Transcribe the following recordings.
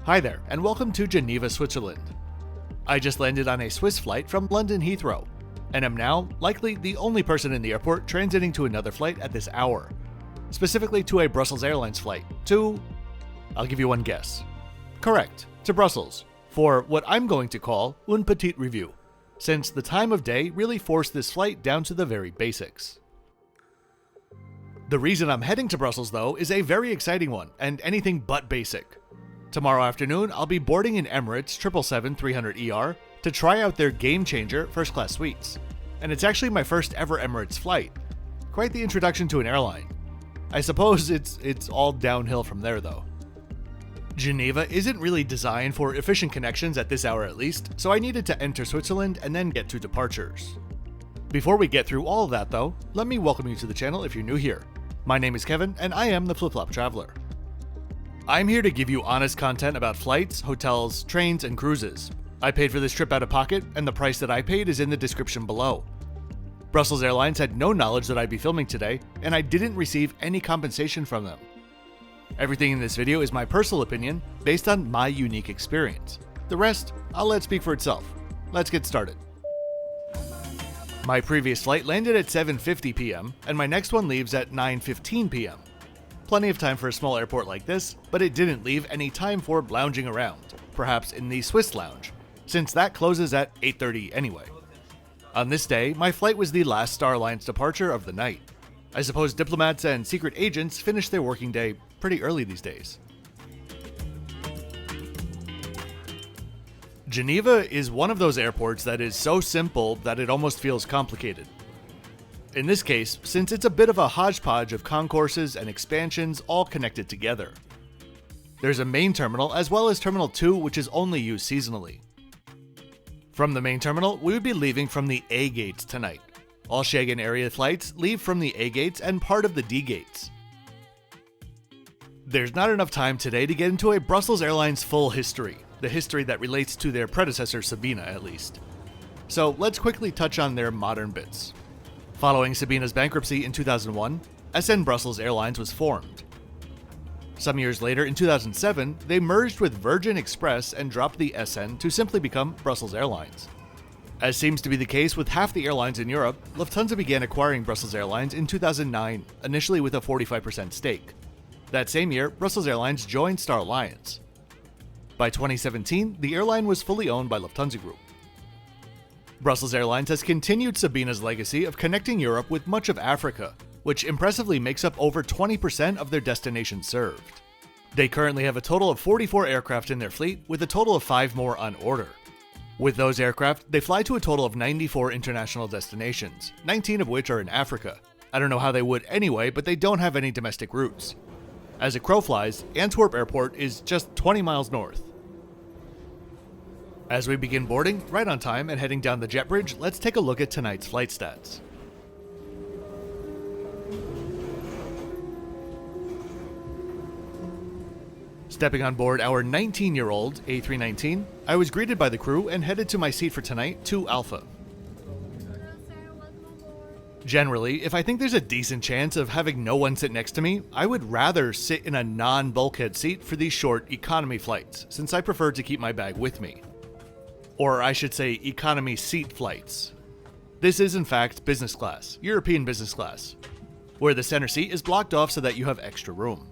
Hi there, and welcome to Geneva, Switzerland. I just landed on a Swiss flight from London Heathrow, and am now likely the only person in the airport transiting to another flight at this hour, specifically to a Brussels Airlines flight to, I'll give you one guess. Correct, to Brussels, for what I'm going to call une petite review, since the time of day really forced this flight down to the very basics. The reason I'm heading to Brussels, though, is a very exciting one, and anything but basic. Tomorrow afternoon, I'll be boarding an Emirates 777-300ER to try out their game-changer first-class suites. And it's actually my first ever Emirates flight. Quite the introduction to an airline. I suppose it's all downhill from there, though. Geneva isn't really designed for efficient connections at this hour at least, so I needed to enter Switzerland and then get to departures. Before we get through all of that, though, let me welcome you to the channel if you're new here. My name is Kevin, and I am the Flip Flop Traveler. I'm here to give you honest content about flights, hotels, trains, and cruises. I paid for this trip out of pocket, and the price that I paid is in the description below. Brussels Airlines had no knowledge that I'd be filming today, and I didn't receive any compensation from them. Everything in this video is my personal opinion, based on my unique experience. The rest, I'll let speak for itself. Let's get started. My previous flight landed at 7:50 p.m., and my next one leaves at 9:15 p.m. Plenty of time for a small airport like this, but it didn't leave any time for lounging around, perhaps in the Swiss lounge, since that closes at 8:30 anyway. On this day, my flight was the last Star Alliance departure of the night. I suppose diplomats and secret agents finish their working day pretty early these days. Geneva is one of those airports that is so simple that it almost feels complicated. In this case, since it's a bit of a hodgepodge of concourses and expansions all connected together. There's a main terminal as well as Terminal 2, which is only used seasonally. From the main terminal, we would be leaving from the A gates tonight. All Schengen area flights leave from the A gates and part of the D gates. There's not enough time today to get into a Brussels Airlines full history, the history that relates to their predecessor Sabena at least. So let's quickly touch on their modern bits. Following Sabena's bankruptcy in 2001, SN Brussels Airlines was formed. Some years later, in 2007, they merged with Virgin Express and dropped the SN to simply become Brussels Airlines. As seems to be the case with half the airlines in Europe, Lufthansa began acquiring Brussels Airlines in 2009, initially with a 45% stake. That same year, Brussels Airlines joined Star Alliance. By 2017, the airline was fully owned by Lufthansa Group. Brussels Airlines has continued Sabena's legacy of connecting Europe with much of Africa, which impressively makes up over 20% of their destinations served. They currently have a total of 44 aircraft in their fleet, with a total of 5 more on order. With those aircraft, they fly to a total of 94 international destinations, 19 of which are in Africa. I don't know how they would anyway, but they don't have any domestic routes. As a crow flies, Antwerp Airport is just 20 miles north. As we begin boarding, right on time and heading down the jet bridge, let's take a look at tonight's flight stats. Stepping on board our 19-year-old A319, I was greeted by the crew and headed to my seat for tonight, 2 Alpha. Generally, if I think there's a decent chance of having no one sit next to me, I would rather sit in a non-bulkhead seat for these short economy flights, since I prefer to keep my bag with me. Or I should say economy seat flights. This is in fact business class, European business class, where the center seat is blocked off so that you have extra room.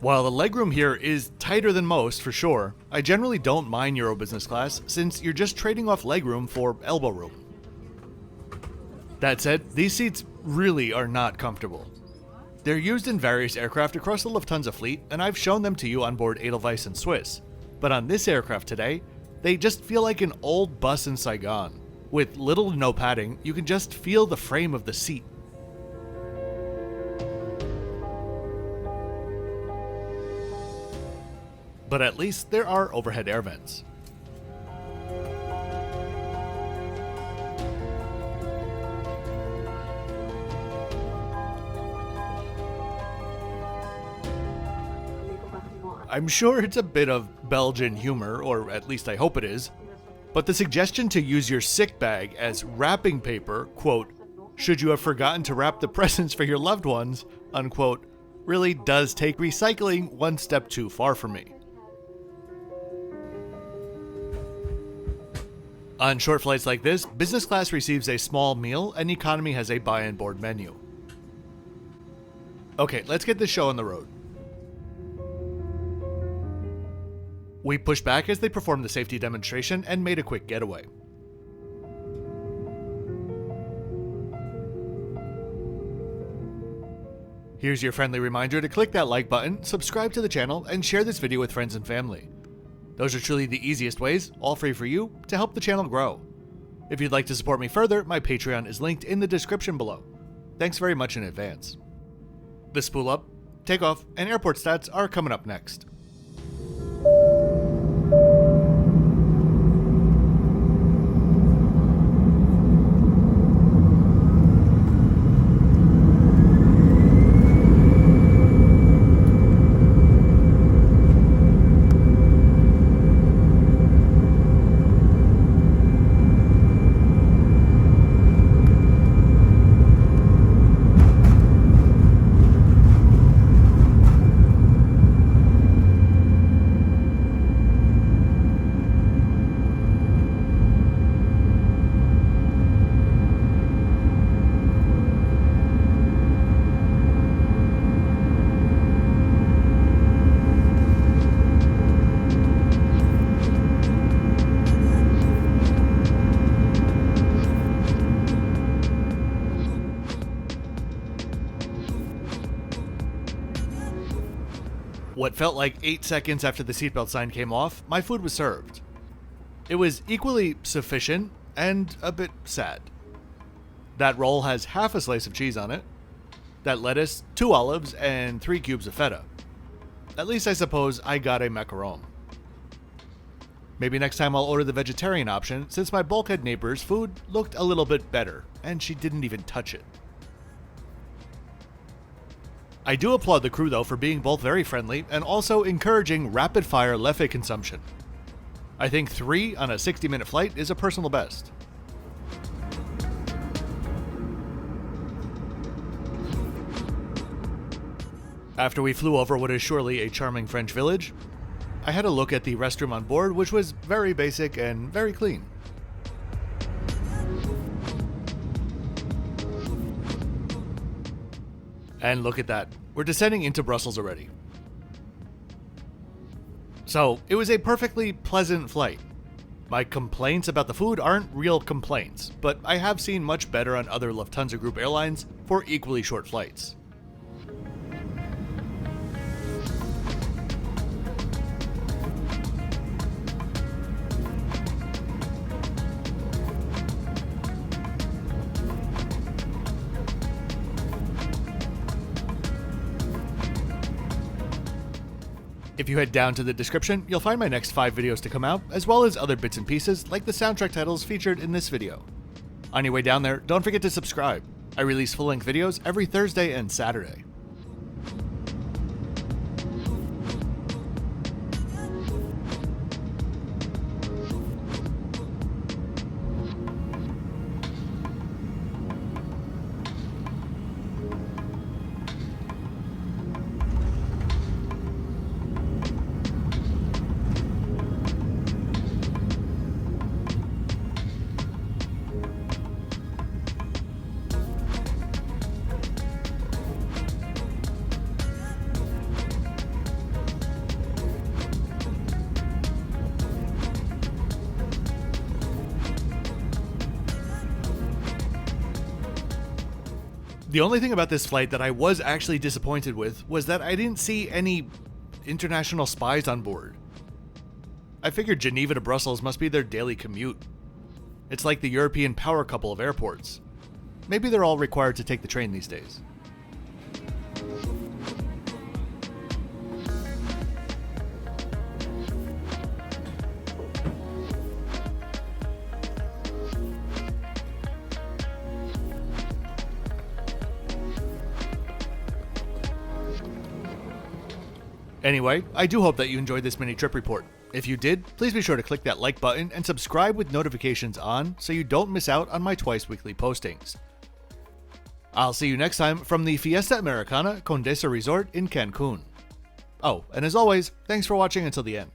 While the legroom here is tighter than most for sure, I generally don't mind Euro business class since you're just trading off legroom for elbow room. That said, these seats really are not comfortable. They're used in various aircraft across the Lufthansa fleet, and I've shown them to you on board Edelweiss and Swiss. But on this aircraft today, they just feel like an old bus in Saigon. With little to no padding, you can just feel the frame of the seat. But at least there are overhead air vents. I'm sure it's a bit of Belgian humor, or at least I hope it is, but the suggestion to use your sick bag as wrapping paper, quote, should you have forgotten to wrap the presents for your loved ones, unquote, really does take recycling one step too far for me. On short flights like this, business class receives a small meal and economy has a buy-on-board menu. Okay, let's get this show on the road. We pushed back as they performed the safety demonstration and made a quick getaway. Here's your friendly reminder to click that like button, subscribe to the channel, and share this video with friends and family. Those are truly the easiest ways, all free for you, to help the channel grow. If you'd like to support me further, my Patreon is linked in the description below. Thanks very much in advance. The spool up, takeoff, and airport stats are coming up next. What felt like 8 seconds after the seatbelt sign came off, my food was served. It was equally sufficient and a bit sad. That roll has half a slice of cheese on it, that lettuce, 2 olives, and 3 cubes of feta. At least I suppose I got a macaron. Maybe next time I'll order the vegetarian option, since my bulkhead neighbor's food looked a little bit better, and she didn't even touch it. I do applaud the crew though for being both very friendly and also encouraging rapid-fire leffe consumption. I think 3 on a 60-minute flight is a personal best. After we flew over what is surely a charming French village, I had a look at the restroom on board, which was very basic and very clean. And look at that, we're descending into Brussels already. So, it was a perfectly pleasant flight. My complaints about the food aren't real complaints, but I have seen much better on other Lufthansa Group airlines for equally short flights. If you head down to the description, you'll find my next 5 videos to come out, as well as other bits and pieces like the soundtrack titles featured in this video. On your way down there, don't forget to subscribe. I release full-length videos every Thursday and Saturday. The only thing about this flight that I was actually disappointed with was that I didn't see any international spies on board. I figured Geneva to Brussels must be their daily commute. It's like the European power couple of airports. Maybe they're all required to take the train these days. Anyway, I do hope that you enjoyed this mini trip report. If you did, please be sure to click that like button and subscribe with notifications on so you don't miss out on my twice weekly postings. I'll see you next time from the Fiesta Americana Condesa Resort in Cancun. Oh, and as always, thanks for watching until the end.